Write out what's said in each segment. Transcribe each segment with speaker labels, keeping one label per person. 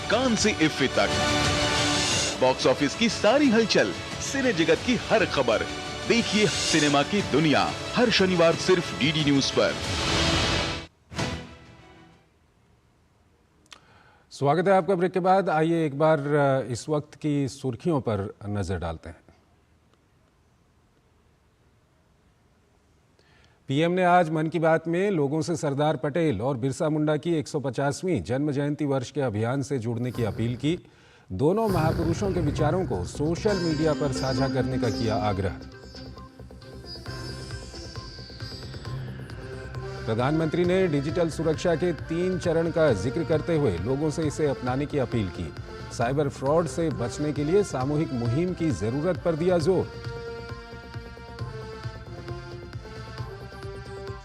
Speaker 1: कान से इफ्फी तक, box office की सारी हलचल, सिने जगत की हर खबर। देखिए सिनेमा की दुनिया हर शनिवार सिर्फ डीडी न्यूज पर।
Speaker 2: स्वागत है आपका ब्रेक के बाद। आइए एक बार इस वक्त की सुर्खियों पर नजर डालते हैं। पीएम ने आज मन की बात में लोगों से सरदार पटेल और बिरसा मुंडा की 150वीं जन्म जयंती वर्ष के अभियान से जुड़ने की अपील की। दोनों महापुरुषों के विचारों को सोशल मीडिया पर साझा करने का किया आग्रह। प्रधानमंत्री ने डिजिटल सुरक्षा के 3 चरण का जिक्र करते हुए लोगों से इसे अपनाने की अपील की। साइबर फ्रॉड से बचने के लिए सामूहिक मुहिम की जरूरत पर दिया जोर।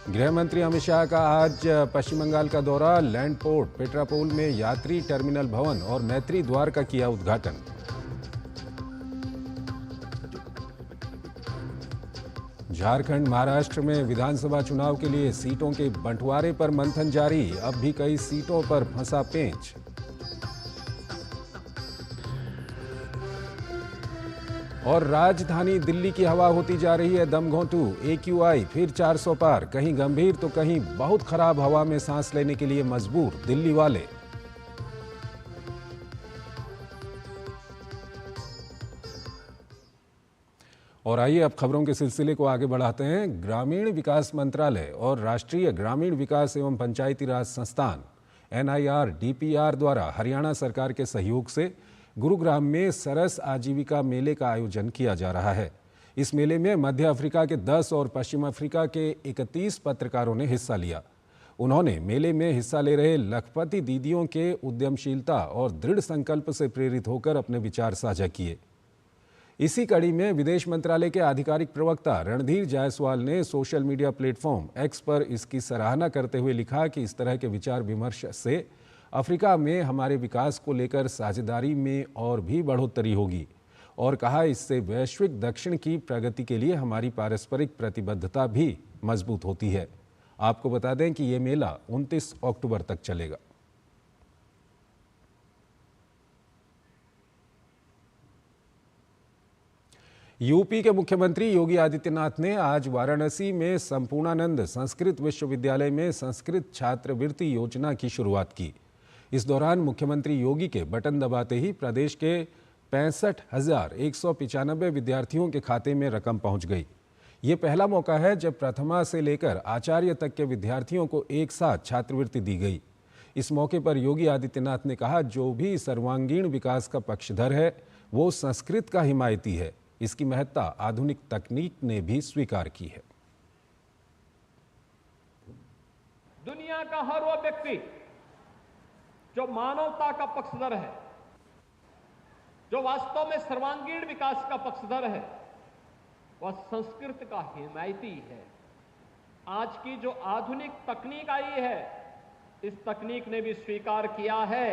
Speaker 2: गृह मंत्री अमित शाह का आज पश्चिम बंगाल का दौरा। लैंड पोर्ट पेट्रापोल में यात्री टर्मिनल भवन और मैत्री द्वार का किया उद्घाटन। झारखंड महाराष्ट्र में विधानसभा चुनाव के लिए सीटों के बंटवारे पर मंथन जारी। अब भी कई सीटों पर फंसा पेंच। और राजधानी दिल्ली की हवा होती जा रही है दमघोंटू। AQI फिर 400 पार, कहीं गंभीर तो कहीं बहुत खराब हवा में सांस लेने के लिए मजबूर दिल्ली वाले। और आइए अब खबरों के सिलसिले को आगे बढ़ाते हैं। ग्रामीण विकास मंत्रालय और राष्ट्रीय ग्रामीण विकास एवं पंचायती राज संस्थान NIRDPR द्वारा हरियाणा सरकार के सहयोग से गुरुग्राम में सरस आजीविका मेले का आयोजन किया जा रहा है। इस मेले में मध्य अफ्रीका के 10 और पश्चिम अफ्रीका के 31 पत्रकारों ने हिस्सा लिया। उन्होंने मेले में हिस्सा ले रहे लखपति दीदियों के उद्यमशीलता और दृढ़ संकल्प से प्रेरित होकर अपने विचार साझा किए। इसी कड़ी में विदेश मंत्रालय के आधिकारिक प्रवक्ता रणधीर जायसवाल ने सोशल मीडिया प्लेटफॉर्म X पर इसकी सराहना करते हुए लिखा कि इस तरह के विचार विमर्श से अफ्रीका में हमारे विकास को लेकर साझेदारी में और भी बढ़ोतरी होगी, और कहा इससे वैश्विक दक्षिण की प्रगति के लिए हमारी पारस्परिक प्रतिबद्धता भी मजबूत होती है। आपको बता दें कि ये मेला 29 अक्टूबर तक चलेगा। यूपी के मुख्यमंत्री योगी आदित्यनाथ ने आज वाराणसी में संपूर्णानंद संस्कृत विश्वविद्यालय में संस्कृत छात्रवृत्ति योजना की शुरुआत की। इस दौरान मुख्यमंत्री योगी के बटन दबाते ही प्रदेश के 65,195 विद्यार्थियों के खाते में रकम पहुंच गई। ये पहला मौका है जब प्रथमा से लेकर आचार्य तक के विद्यार्थियों को एक साथ छात्रवृत्ति दी गई। इस मौके पर योगी आदित्यनाथ ने कहा, जो भी सर्वांगीण विकास का पक्षधर है वो संस्कृत का हिमायती है। इसकी महत्ता आधुनिक तकनीक ने भी स्वीकार की है।
Speaker 3: दुनिया का हर वो व्यक्ति जो मानवता का पक्षधर है, जो वास्तव में सर्वांगीण विकास का पक्षधर है, वह संस्कृत का हिमायती है। आज की जो आधुनिक तकनीक आई है, इस तकनीक ने भी स्वीकार किया है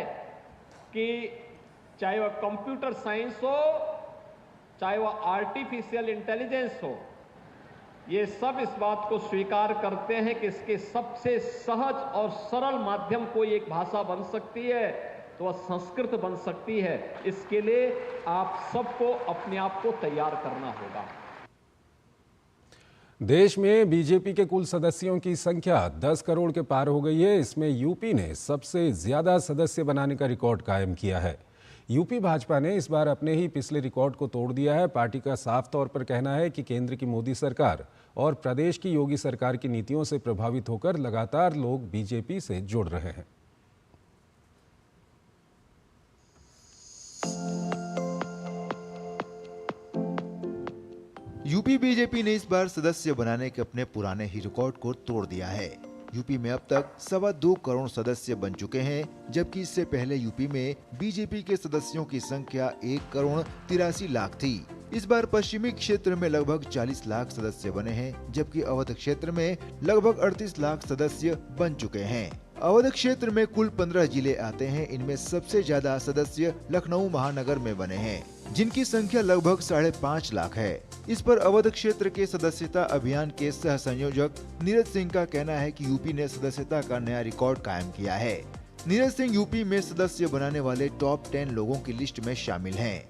Speaker 3: कि चाहे वह कंप्यूटर साइंस हो, चाहे वह आर्टिफिशियल इंटेलिजेंस हो, ये सब इस बात को स्वीकार करते हैं कि इसके सबसे सहज और सरल माध्यम कोई एक भाषा बन सकती है तो वह संस्कृत बन सकती है। इसके लिए आप सबको अपने आप को तैयार करना होगा।
Speaker 2: देश में बीजेपी के कुल सदस्यों की संख्या 10 करोड़ के पार हो गई है। इसमें यूपी ने सबसे ज्यादा सदस्य बनाने का रिकॉर्ड कायम किया है। यूपी भाजपा ने इस बार अपने ही पिछले रिकॉर्ड को तोड़ दिया है। पार्टी का साफ तौर पर कहना है कि केंद्र की मोदी सरकार और प्रदेश की योगी सरकार की नीतियों से प्रभावित होकर लगातार लोग बीजेपी से जुड़ रहे हैं।
Speaker 4: यूपी बीजेपी ने इस बार सदस्य बनाने के अपने पुराने ही रिकॉर्ड को तोड़ दिया है। यूपी में अब तक 2.25 करोड़ सदस्य बन चुके हैं, जबकि इससे पहले यूपी में बीजेपी के सदस्यों की संख्या 1,83,00,000 थी। इस बार पश्चिमी क्षेत्र में लगभग 40 लाख सदस्य बने हैं, जबकि अवध क्षेत्र में लगभग 38 लाख सदस्य बन चुके हैं। अवध क्षेत्र में कुल 15 जिले आते हैं। इनमें सबसे ज्यादा सदस्य लखनऊ महानगर में बने हैं, जिनकी संख्या लगभग 5.5 लाख है। इस पर अवध क्षेत्र के सदस्यता अभियान के सह संयोजक नीरज सिंह का कहना है कि यूपी ने सदस्यता का नया रिकॉर्ड कायम किया है। नीरज सिंह यूपी में सदस्य बनाने वाले टॉप 10 लोगों की लिस्ट में शामिल हैं।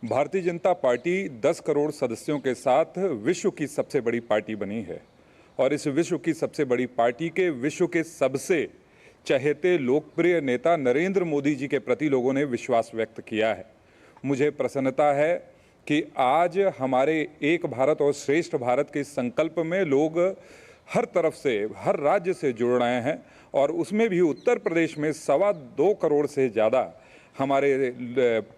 Speaker 5: भारतीय जनता पार्टी 10 करोड़ सदस्यों के साथ विश्व की सबसे बड़ी पार्टी बनी है और इस विश्व की सबसे बड़ी पार्टी के विश्व के सबसे चहेते लोकप्रिय नेता नरेंद्र मोदी जी के प्रति लोगों ने विश्वास व्यक्त किया है। मुझे प्रसन्नता है कि आज हमारे एक भारत और श्रेष्ठ भारत के संकल्प में लोग हर तरफ से, हर राज्य से जुड़ रहे हैं और उसमें भी उत्तर प्रदेश में 2.25 करोड़ से ज़्यादा हमारे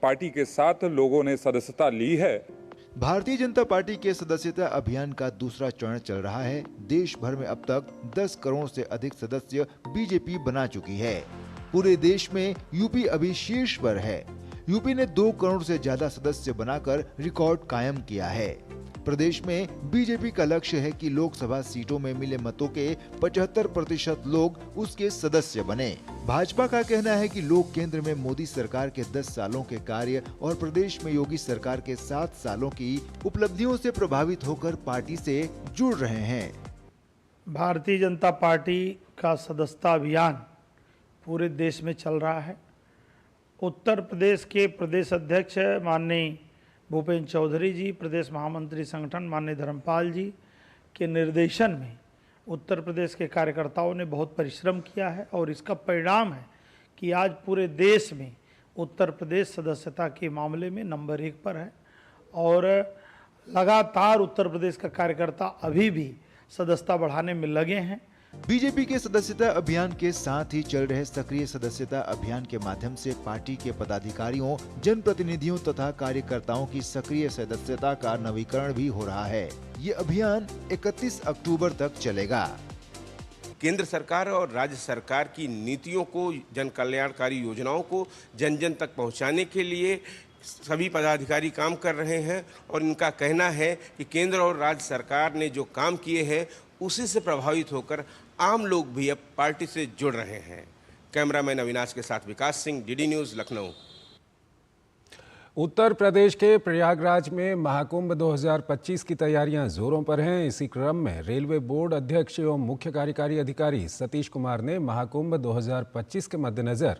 Speaker 5: पार्टी के साथ लोगों ने सदस्यता ली है।
Speaker 4: भारतीय जनता पार्टी के सदस्यता अभियान का दूसरा चरण चल रहा है। देश भर में अब तक 10 करोड़ से अधिक सदस्य बीजेपी बना चुकी है। पूरे देश में यूपी अभी शीर्ष पर है। यूपी ने 2 करोड़ से ज्यादा सदस्य बनाकर रिकॉर्ड कायम किया है। प्रदेश में बीजेपी का लक्ष्य है कि लोकसभा सीटों में मिले मतों के 75% लोग उसके सदस्य बने। भाजपा का कहना है कि लोग केंद्र में मोदी सरकार के 10 सालों के कार्य और प्रदेश में योगी सरकार के 7 सालों की उपलब्धियों से प्रभावित होकर पार्टी से जुड़ रहे हैं।
Speaker 6: भारतीय जनता पार्टी का सदस्यता अभियान पूरे देश में चल रहा है। उत्तर प्रदेश के प्रदेश अध्यक्ष माननीय भूपेंद्र चौधरी जी, प्रदेश महामंत्री संगठन माननीय धर्मपाल जी के निर्देशन में उत्तर प्रदेश के कार्यकर्ताओं ने बहुत परिश्रम किया है और इसका परिणाम है कि आज पूरे देश में उत्तर प्रदेश सदस्यता के मामले में नंबर 1 पर है और लगातार उत्तर प्रदेश का कार्यकर्ता अभी भी सदस्यता बढ़ाने में लगे हैं।
Speaker 4: बीजेपी के सदस्यता अभियान के साथ ही चल रहे सक्रिय सदस्यता अभियान के माध्यम से पार्टी के पदाधिकारियों, जनप्रतिनिधियों तथा कार्यकर्ताओं की सक्रिय सदस्यता का नवीकरण भी हो रहा है। ये अभियान 31 अक्टूबर तक चलेगा।
Speaker 7: केंद्र सरकार और राज्य सरकार की नीतियों को, जन कल्याणकारी योजनाओं को जन जन तक पहुंचाने के लिए सभी पदाधिकारी काम कर रहे हैं और इनका कहना है कि केंद्र और राज्य सरकार ने जो काम किए हैं उसी से प्रभावित होकर आम लोग भी अब पार्टी से जुड़ रहे हैं। कैमरामैन अविनाश के साथ विकास सिंह, डीडी न्यूज़, लखनऊ।
Speaker 2: उत्तर प्रदेश के प्रयागराज में महाकुंभ 2025 की तैयारियां जोरों पर हैं। इसी क्रम में रेलवे बोर्ड अध्यक्ष एवं मुख्य कार्यकारी अधिकारी सतीश कुमार ने महाकुंभ 2025 के मद्देनजर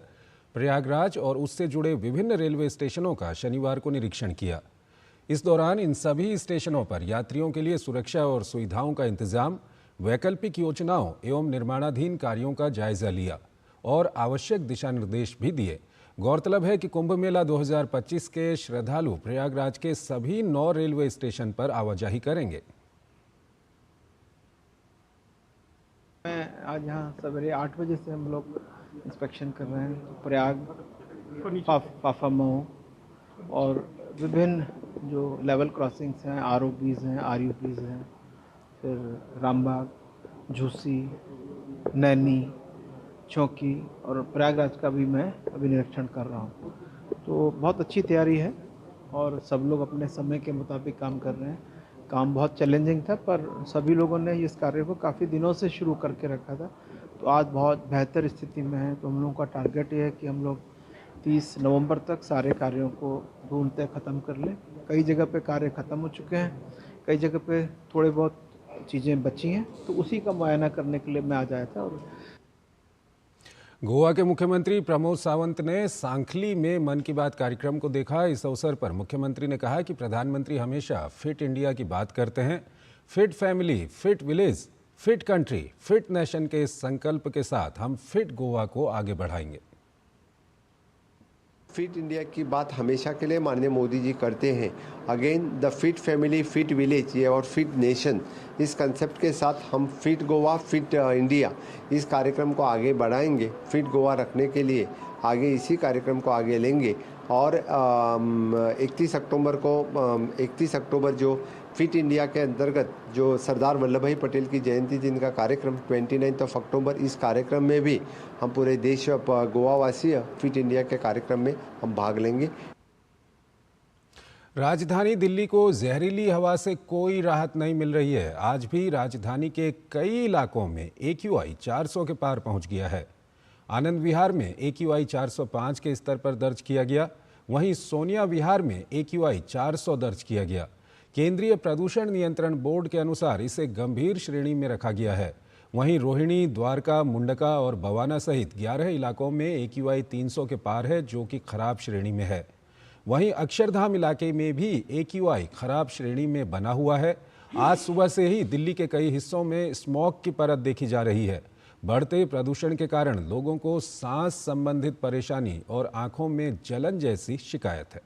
Speaker 2: प्रयागराज और उससे जुड़े विभिन्न रेलवे स्टेशनों का शनिवार को निरीक्षण किया। इस दौरान इन सभी स्टेशनों पर यात्रियों के लिए सुरक्षा और सुविधाओं का इंतजाम, वैकल्पिक योजनाओं एवं निर्माणाधीन कार्यों का जायजा लिया और आवश्यक दिशा निर्देश भी दिए। गौरतलब है कि कुंभ मेला 2025 के श्रद्धालु प्रयागराज के सभी 9 रेलवे स्टेशन पर आवाजाही करेंगे।
Speaker 8: मैं आज यहाँ सवेरे 8 बजे से हम लोग इंस्पेक्शन कर रहे हैं। प्रयाग, फाफामऊ और विभिन्न जो लेवल क्रॉसिंग्स हैं, आरओपीज़ हैं, आरयूपीज़ हैं, फिर रामबाग, झूसी, नैनी, चौकी और प्रयागराज का भी मैं अभी निरीक्षण कर रहा हूँ। तो बहुत अच्छी तैयारी है और सब लोग अपने समय के मुताबिक काम कर रहे हैं। काम बहुत चैलेंजिंग था पर सभी लोगों ने इस कार्य को काफ़ी दिनों से शुरू करके रखा था, तो आज बहुत बेहतर स्थिति में है। तो हम लोगों का टारगेट ये है कि हम लोग 30 नवंबर तक सारे कार्यों को पूर्णतः ख़त्म कर लें। कई जगह पे कार्य ख़त्म हो चुके हैं, कई जगह पे थोड़े बहुत चीज़ें बची हैं, तो उसी का मुआयना करने के लिए मैं आज आया था। और
Speaker 2: गोवा के मुख्यमंत्री प्रमोद सावंत ने सांखली में मन की बात कार्यक्रम को देखा। इस अवसर पर मुख्यमंत्री ने कहा कि प्रधानमंत्री हमेशा फिट इंडिया की बात करते हैं। Fit family, fit village, fit country, fit nation के इस संकल्प के साथ हम फिट गोवा को आगे बढ़ाएंगे।
Speaker 9: फिट इंडिया की बात हमेशा के लिए माननीय मोदी जी करते हैं। Again the fit family, fit village ये और फिट नेशन, इस कंसेप्ट के साथ हम फिट गोवा, फिट इंडिया इस कार्यक्रम को आगे बढ़ाएंगे। फिट गोवा रखने के लिए आगे इसी कार्यक्रम को आगे लेंगे और 31 अक्टूबर जो फिट इंडिया के अंतर्गत जो सरदार वल्लभ भाई पटेल की जयंती दिन का कार्यक्रम 29 अक्टूबर, इस कार्यक्रम में भी हम पूरे देश गोवा वासी फिट इंडिया के कार्यक्रम में हम भाग लेंगे।
Speaker 2: राजधानी दिल्ली को जहरीली हवा से कोई राहत नहीं मिल रही है। आज भी राजधानी के कई इलाकों में AQI 400 के पार पहुंच गया है। आनंद विहार में AQI 405 के स्तर पर दर्ज किया गया, वहीं सोनिया विहार में AQI 400 दर्ज किया गया। केंद्रीय प्रदूषण नियंत्रण बोर्ड के अनुसार इसे गंभीर श्रेणी में रखा गया है। वहीं रोहिणी, द्वारका, मुंडका और बवाना सहित 11 इलाकों में AQI 300 के पार है, जो कि खराब श्रेणी में है। वहीं अक्षरधाम इलाके में भी AQI खराब श्रेणी में बना हुआ है। आज सुबह से ही दिल्ली के कई हिस्सों में स्मॉग की परत देखी जा रही है। बढ़ते प्रदूषण के कारण लोगों को सांस संबंधित परेशानी और आंखों में जलन जैसी शिकायत है।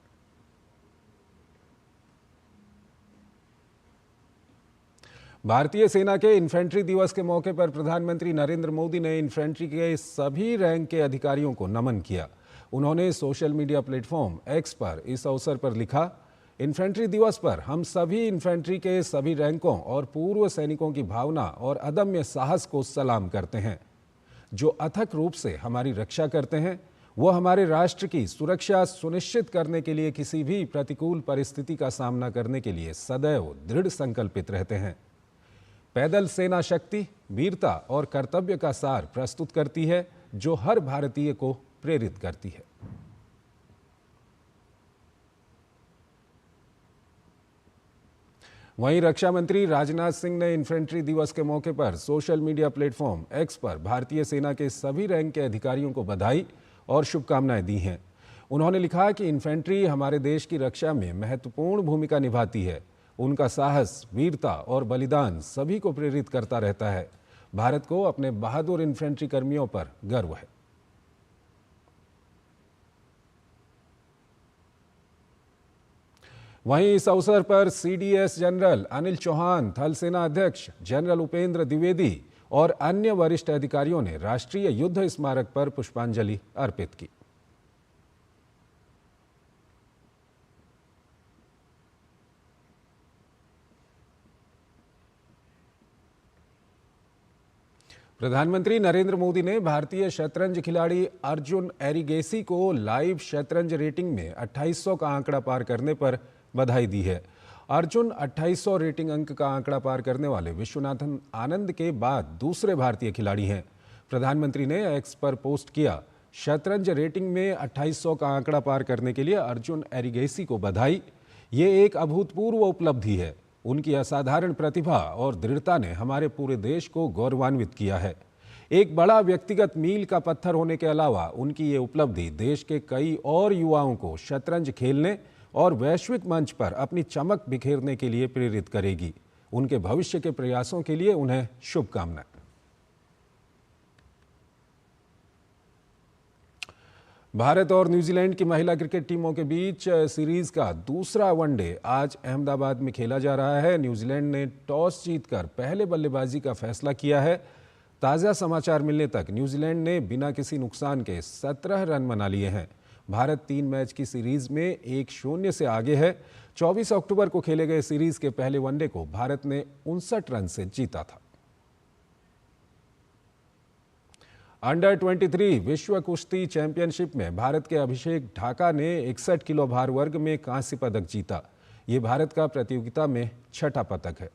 Speaker 2: भारतीय सेना के इन्फेंट्री दिवस के मौके पर प्रधानमंत्री नरेंद्र मोदी ने इन्फेंट्री के सभी रैंक के अधिकारियों को नमन किया। उन्होंने सोशल मीडिया प्लेटफॉर्म एक्स पर इस अवसर पर लिखा, इन्फेंट्री दिवस पर हम सभी इन्फेंट्री के सभी रैंकों और पूर्व सैनिकों की भावना और अदम्य साहस को सलाम करते हैं, जो अथक रूप से हमारी रक्षा करते हैं। वो हमारे राष्ट्र की सुरक्षा सुनिश्चित करने के लिए किसी भी प्रतिकूल परिस्थिति का सामना करने के लिए सदैव दृढ़ संकल्पित रहते हैं। पैदल सेना शक्ति, वीरता और कर्तव्य का सार प्रस्तुत करती है, जो हर भारतीय को प्रेरित करती है। वहीं रक्षा मंत्री राजनाथ सिंह ने इन्फेंट्री दिवस के मौके पर सोशल मीडिया प्लेटफॉर्म एक्स पर भारतीय सेना के सभी रैंक के अधिकारियों को बधाई और शुभकामनाएं दी हैं। उन्होंने लिखा कि इन्फेंट्री हमारे देश की रक्षा में महत्वपूर्ण भूमिका निभाती है। उनका साहस, वीरता और बलिदान सभी को प्रेरित करता रहता है। भारत को अपने बहादुर इन्फेंट्री कर्मियों पर गर्व है। वहीं इस अवसर पर CDS जनरल अनिल चौहान, थल सेना अध्यक्ष जनरल उपेंद्र द्विवेदी और अन्य वरिष्ठ अधिकारियों ने राष्ट्रीय युद्ध स्मारक पर पुष्पांजलि अर्पित की। प्रधानमंत्री नरेंद्र मोदी ने भारतीय शतरंज खिलाड़ी अर्जुन एरिगेसी को लाइव शतरंज रेटिंग में 2800 का आंकड़ा पार करने पर बधाई दी है। अर्जुन 2800 रेटिंग अंक का आंकड़ा पार करने वाले विश्वनाथन आनंद के बाद दूसरे भारतीय खिलाड़ी हैं। प्रधानमंत्री ने एक्स पर पोस्ट किया, शतरंज रेटिंग में 2800 का आंकड़ा पार करने के लिए अर्जुन एरिगेसी को बधाई। ये एक अभूतपूर्व उपलब्धि है। उनकी असाधारण प्रतिभा और दृढ़ता ने हमारे पूरे देश को गौरवान्वित किया है। एक बड़ा व्यक्तिगत मील का पत्थर होने के अलावा उनकी ये उपलब्धि देश के कई और युवाओं को शतरंज खेलने और वैश्विक मंच पर अपनी चमक बिखेरने के लिए प्रेरित करेगी। उनके भविष्य के प्रयासों के लिए उन्हें शुभकामनाएं। भारत और न्यूजीलैंड की महिला क्रिकेट टीमों के बीच सीरीज का दूसरा वनडे आज अहमदाबाद में खेला जा रहा है। न्यूजीलैंड ने टॉस जीतकर पहले बल्लेबाजी का फैसला किया है। ताज़ा समाचार मिलने तक न्यूजीलैंड ने बिना किसी नुकसान के 17 रन बना लिए हैं। भारत 3 मैच की सीरीज में 1-0 से आगे है। 24 अक्टूबर को खेले गए सीरीज के पहले वनडे को भारत ने 59 रन से जीता था। अंडर 23 विश्व कुश्ती चैंपियनशिप में भारत के अभिषेक ढाका ने 61 किलो भार वर्ग में कांस्य पदक जीता। ये भारत का प्रतियोगिता में छठा पदक है।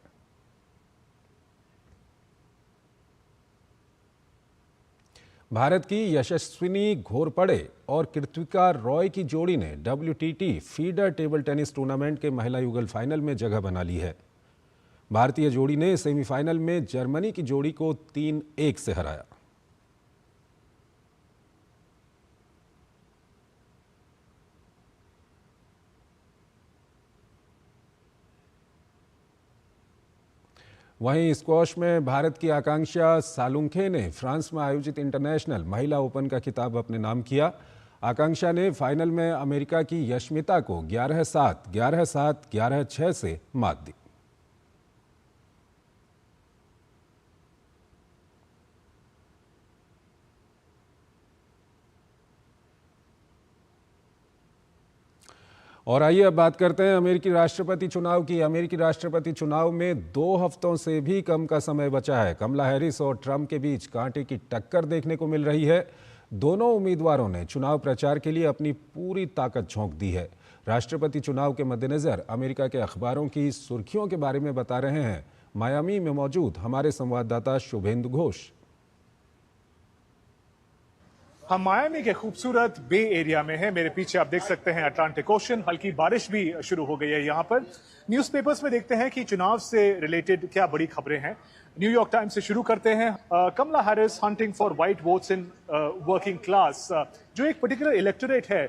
Speaker 2: भारत की यशस्विनी घोरपड़े और कृतिका रॉय की जोड़ी ने WTT feeder table tennis tournament के महिला युगल फाइनल में जगह बना ली है। भारतीय जोड़ी ने सेमीफाइनल में जर्मनी की जोड़ी को 3-1 से हराया। वहीं स्क्वॉश में भारत की आकांक्षा सालुंखे ने फ्रांस में आयोजित इंटरनेशनल महिला ओपन का खिताब अपने नाम किया। आकांक्षा ने फाइनल में अमेरिका की यशमिता को 11-7, 11-7, 11-6 से मात दी। और आइए अब बात करते हैं अमेरिकी राष्ट्रपति चुनाव की। अमेरिकी राष्ट्रपति चुनाव में 2 हफ्तों से भी कम का समय बचा है। कमला हैरिस और ट्रंप के बीच कांटे की टक्कर देखने को मिल रही है। दोनों उम्मीदवारों ने चुनाव प्रचार के लिए अपनी पूरी ताकत झोंक दी है। राष्ट्रपति चुनाव के मद्देनजर अमेरिका के अखबारों की सुर्खियों के बारे में बता रहे हैं मायामी में मौजूद हमारे संवाददाता शुभेंदु घोष।
Speaker 10: हम मायामी के खूबसूरत बे एरिया में हैं। मेरे पीछे आप देख सकते हैं अटलांटिक ओशन, हल्की बारिश भी शुरू हो गई है यहाँ पर। न्यूज़पेपर्स में देखते हैं कि चुनाव से रिलेटेड क्या बड़ी खबरें हैं। न्यूयॉर्क टाइम्स से शुरू करते हैं। Kamala Harris hunting for white votes in working class. जो एक पर्टिकुलर इलेक्टोरेट है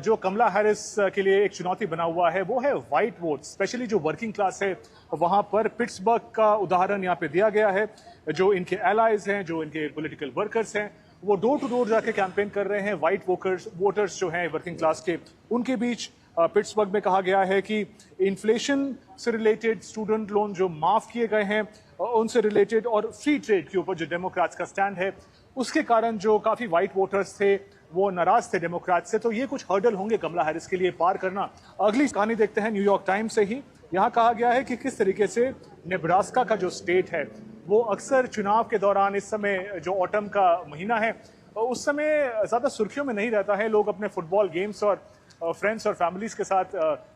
Speaker 10: जो कमला हैरिस के लिए एक चुनौती बना हुआ है, वो है वाइट वोट, स्पेशली जो वर्किंग क्लास है वहां पर। पिट्सबर्ग का उदाहरण यहाँ पे दिया गया है। जो इनके एलाइज हैं, जो इनके पॉलिटिकल वर्कर्स हैं, वो डोर टू डोर जाके कैंपेन कर रहे हैं। वाइट वोटर्स जो हैं वर्किंग क्लास के, उनके बीच पिट्सबर्ग में कहा गया है कि इन्फ्लेशन से रिलेटेड स्टूडेंट लोन जो माफ किए गए हैं उनसे रिलेटेड और फ्री ट्रेड के ऊपर जो डेमोक्रेट्स का स्टैंड है, उसके कारण जो काफी वाइट वोटर्स थे वो नाराज थे डेमोक्रेट से। तो ये कुछ हर्डल होंगे कमला हैरिस के लिए पार करना। अगली कहानी देखते हैं न्यूयॉर्क टाइम्स से ही। यहाँ कहा गया है कि किस तरीके से नेब्रास्का का जो स्टेट है वो अक्सर चुनाव के दौरान, इस समय जो ऑटम का महीना है उस समय ज्यादा सुर्खियों में नहीं रहता है। लोग अपने फुटबॉल गेम्स और फ्रेंड्स और फैमिलीज के साथ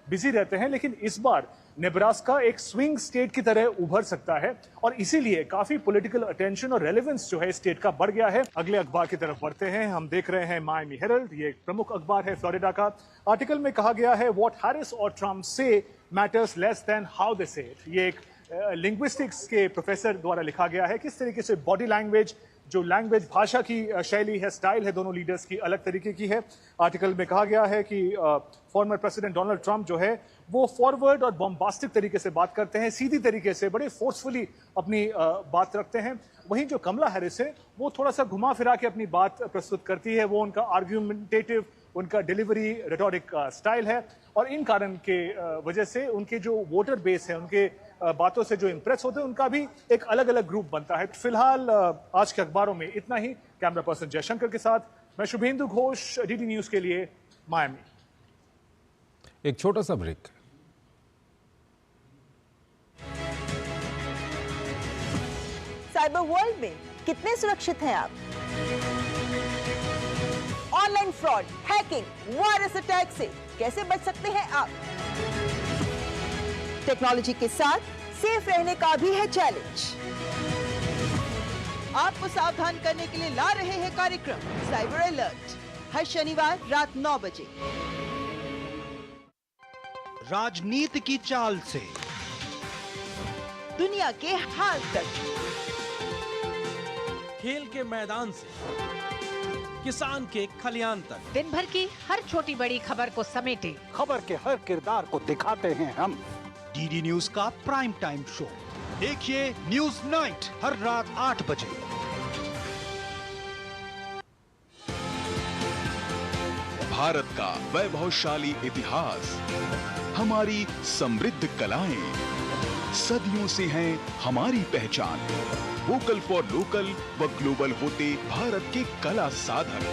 Speaker 10: बिजी रहते हैं। लेकिन इस बार नेब्रास्का एक स्विंग स्टेट की तरह उभर सकता है और इसीलिए काफी पॉलिटिकल अटेंशन और रेलेवेंस जो है स्टेट का बढ़ गया है। अगले अखबार की तरफ बढ़ते हैं। हम देख रहे हैं मायामी हेरल्ड, ये एक प्रमुख अखबार है फ्लोरिडा का। आर्टिकल में कहा गया है व्हाट हैरिस और ट्रम्प से matters less than how they से इट। ये एक लिंग्विस्टिक्स के प्रोफेसर द्वारा लिखा गया है। किस तरीके से बॉडी लैंग्वेज, जो लैंग्वेज भाषा की शैली है, स्टाइल है, दोनों लीडर्स की अलग तरीके की है। आर्टिकल में कहा गया है कि फॉर्मर प्रेसिडेंट डोनाल्ड ट्रंप जो है वो फॉरवर्ड और बॉम्बास्टिक तरीके से बात करते हैं, सीधी तरीके से, बड़े फोर्सफुली अपनी बात रखते हैं। वहीं जो कमला हैरिस है वो थोड़ा सा घुमा फिरा के अपनी बात प्रस्तुत करती है। वो उनका आर्ग्यूमेंटेटिव, उनका डिलीवरी, रेटोरिक स्टाइल है और इन कारण के वजह से उनके जो वोटर बेस है, उनके बातों से जो इंप्रेस होते हैं, उनका भी एक अलग अलग ग्रुप बनता है। फिलहाल आज के अखबारों में इतना ही। कैमरा पर्सन जयशंकर के साथ मैं शुभेंदु घोष, डीडी न्यूज के लिए मायामी।
Speaker 2: एक छोटा सा ब्रेक।
Speaker 11: साइबर वर्ल्ड में कितने सुरक्षित हैं आप? Online fraud, hacking, virus attack से कैसे बच सकते हैं आप? टेक्नोलॉजी के साथ सेफ रहने का भी है चैलेंज। आपको सावधान करने के लिए ला रहे हैं कार्यक्रम साइबर अलर्ट, हर शनिवार रात 9 बजे।
Speaker 12: राजनीति की चाल से
Speaker 11: दुनिया के हाल तक,
Speaker 12: खेल के मैदान से किसान के खलियान तक,
Speaker 13: दिन भर की हर छोटी बड़ी खबर को समेटे
Speaker 12: खबर के हर किरदार को दिखाते हैं हम। डीडी न्यूज का प्राइम टाइम शो देखिए न्यूज नाइट हर रात 8 बजे।
Speaker 1: भारत का वैभवशाली इतिहास, हमारी समृद्ध कलाएं, सदियों से हैं हमारी पहचान। वोकल फॉर लोकल व ग्लोबल होते भारत के कला साधक।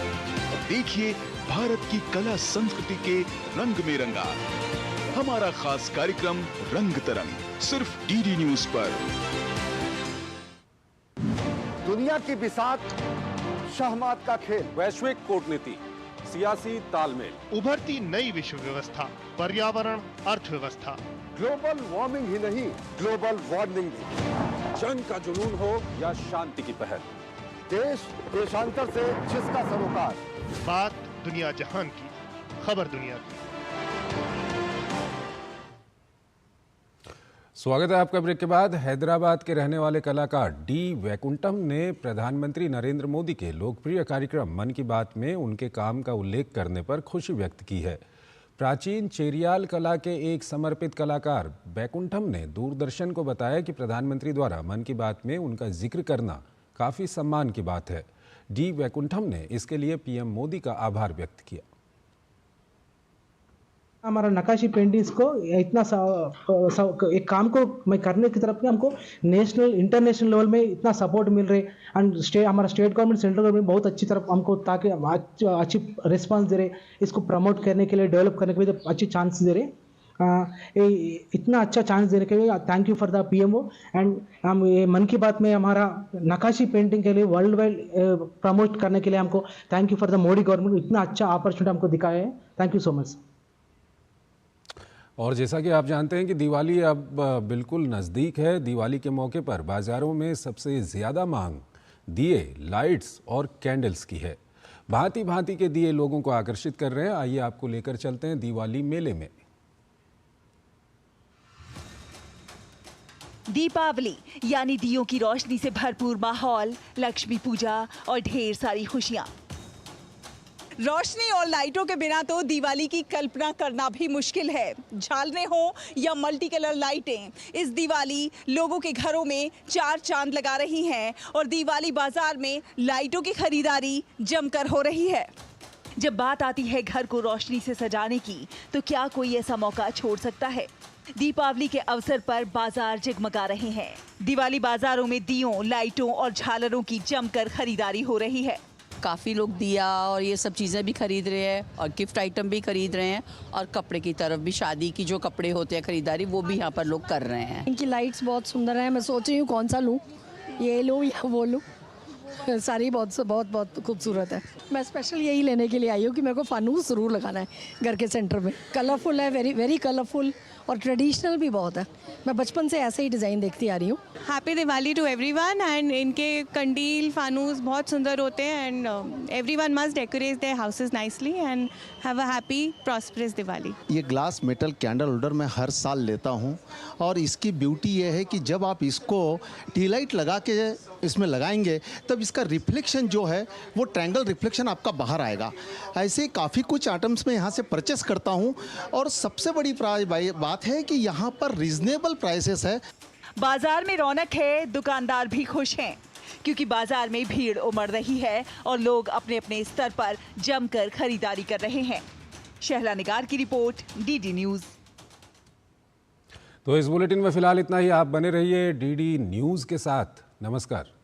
Speaker 1: देखिए भारत की कला संस्कृति के रंग में रंगा हमारा खास कार्यक्रम रंग तरंग, सिर्फ डीडी न्यूज पर।
Speaker 14: दुनिया की बिसात, शहमात का खेल, वैश्विक कूटनीति, सियासी तालमेल,
Speaker 15: उभरती नई विश्व व्यवस्था, पर्यावरण, अर्थव्यवस्था,
Speaker 14: ग्लोबल वार्मिंग ही नहीं, ग्लोबल वार्निंग भी। जंग का जुनून हो या शांति की पहल, देश देशांतर से जिसका सरोकार।
Speaker 15: बात दुनिया जहान की, खबर दुनिया की।
Speaker 2: स्वागत है आपका ब्रेक के बाद। हैदराबाद के रहने वाले कलाकार डी वैकुंठम ने प्रधानमंत्री नरेंद्र मोदी के लोकप्रिय कार्यक्रम मन की बात में उनके काम का उल्लेख करने पर खुशी व्यक्त की है। प्राचीन चेरियाल कला के एक समर्पित कलाकार वैकुंठम ने दूरदर्शन को बताया कि प्रधानमंत्री द्वारा मन की बात में उनका जिक्र करना काफ़ी सम्मान की बात है। डी वैकुंठम ने इसके लिए पीएम मोदी का आभार व्यक्त किया।
Speaker 16: हमारा नक्काशी पेंटिंग्स को इतना एक काम को मैं करने की तरफ हमको नेशनल इंटरनेशनल लेवल में इतना सपोर्ट मिल रहे एंड हमारा स्टेट गवर्नमेंट, सेंट्रल गवर्नमेंट बहुत अच्छी तरफ हमको ताकि अच्छी रिस्पांस दे रहे, इसको प्रमोट करने के लिए, डेवलप करने के लिए अच्छी चांस दे रहे। इतना अच्छा चांस देने के लिए thank you for the PMO. And हम ये मन की बात में हमारा नक्काशी पेंटिंग के लिए वर्ल्ड वाइड प्रमोट करने के लिए हमको thank you for the Modi government, इतना अच्छा अपॉर्चुनिटी हमको दिखाया है। Thank you so much.
Speaker 2: और जैसा कि आप जानते हैं कि दिवाली अब बिल्कुल नज़दीक है। दिवाली के मौके पर बाज़ारों में सबसे ज़्यादा मांग दिए, लाइट्स और कैंडल्स की है। भांति भांति के दिए लोगों को आकर्षित कर रहे हैं। आइए आपको लेकर चलते हैं दिवाली मेले में।
Speaker 17: दीपावली यानी दियों की रोशनी से भरपूर माहौल, लक्ष्मी पूजा और ढेर सारी खुशियां। रोशनी और लाइटों के बिना तो दिवाली की कल्पना करना भी मुश्किल है। झालरें हो या मल्टी कलर लाइटें, इस दिवाली लोगों के घरों में चार चांद लगा रही हैं और दिवाली बाजार में लाइटों की खरीदारी जमकर हो रही है। जब बात आती है घर को रोशनी से सजाने की, तो क्या कोई ऐसा मौका छोड़ सकता है? दीपावली के अवसर पर बाजार जगमगा रहे हैं। दिवाली बाजारों में दियों, लाइटों और झालरों की जमकर खरीदारी हो रही है।
Speaker 18: काफ़ी लोग दिया और ये सब चीज़ें भी खरीद रहे हैं और गिफ्ट आइटम भी खरीद रहे हैं और कपड़े की तरफ भी, शादी की जो कपड़े होते हैं खरीदारी, वो भी यहाँ पर लोग कर रहे हैं।
Speaker 19: इनकी लाइट्स बहुत सुंदर हैं। मैं सोच रही हूँ कौन सा लूँ, ये लूँ या वो लूँ। सारी बहुत खूबसूरत है। मैं स्पेशल यही लेने के लिए आई हूँ कि मेरे को फानूस ज़रूर लगाना है घर के सेंटर में। कलरफुल है, वेरी कलरफुल और ट्रेडिशनल भी बहुत है। मैं बचपन से ऐसे ही डिज़ाइन देखती आ रही हूँ।
Speaker 20: Happy Diwali to everyone. And इनके कंडील, फानूस बहुत सुंदर होते हैं and everyone must decorate their houses nicely and have a happy prosperous Diwali.
Speaker 21: ये ग्लास मेटल कैंडल होल्डर मैं हर साल लेता हूँ और इसकी ब्यूटी ये है कि जब आप इसको टी लाइट लगा के इसमें लगाएंगे तब इसका रिफ्लेक्शन जो है वो ट्रायंगल रिफ्लेक्शन आपका बाहर आएगा। ऐसे काफ़ी कुछ आइटम्स मैं यहाँ से परचेस करता हूँ और सबसे बड़ी बात है कि यहाँ पर रीजनेबल प्राइसेस है।
Speaker 17: बाजार में रौनक है, दुकानदार भी खुश हैं क्योंकि बाजार में भीड़ उमड़ रही है और लोग अपने अपने स्तर पर जमकर खरीदारी कर रहे हैं। शहला निगार की रिपोर्ट, डीडी न्यूज़।
Speaker 2: तो इस बुलेटिन में फिलहाल इतना ही। आप बने रहिए डीडी न्यूज़ के साथ। नमस्कार।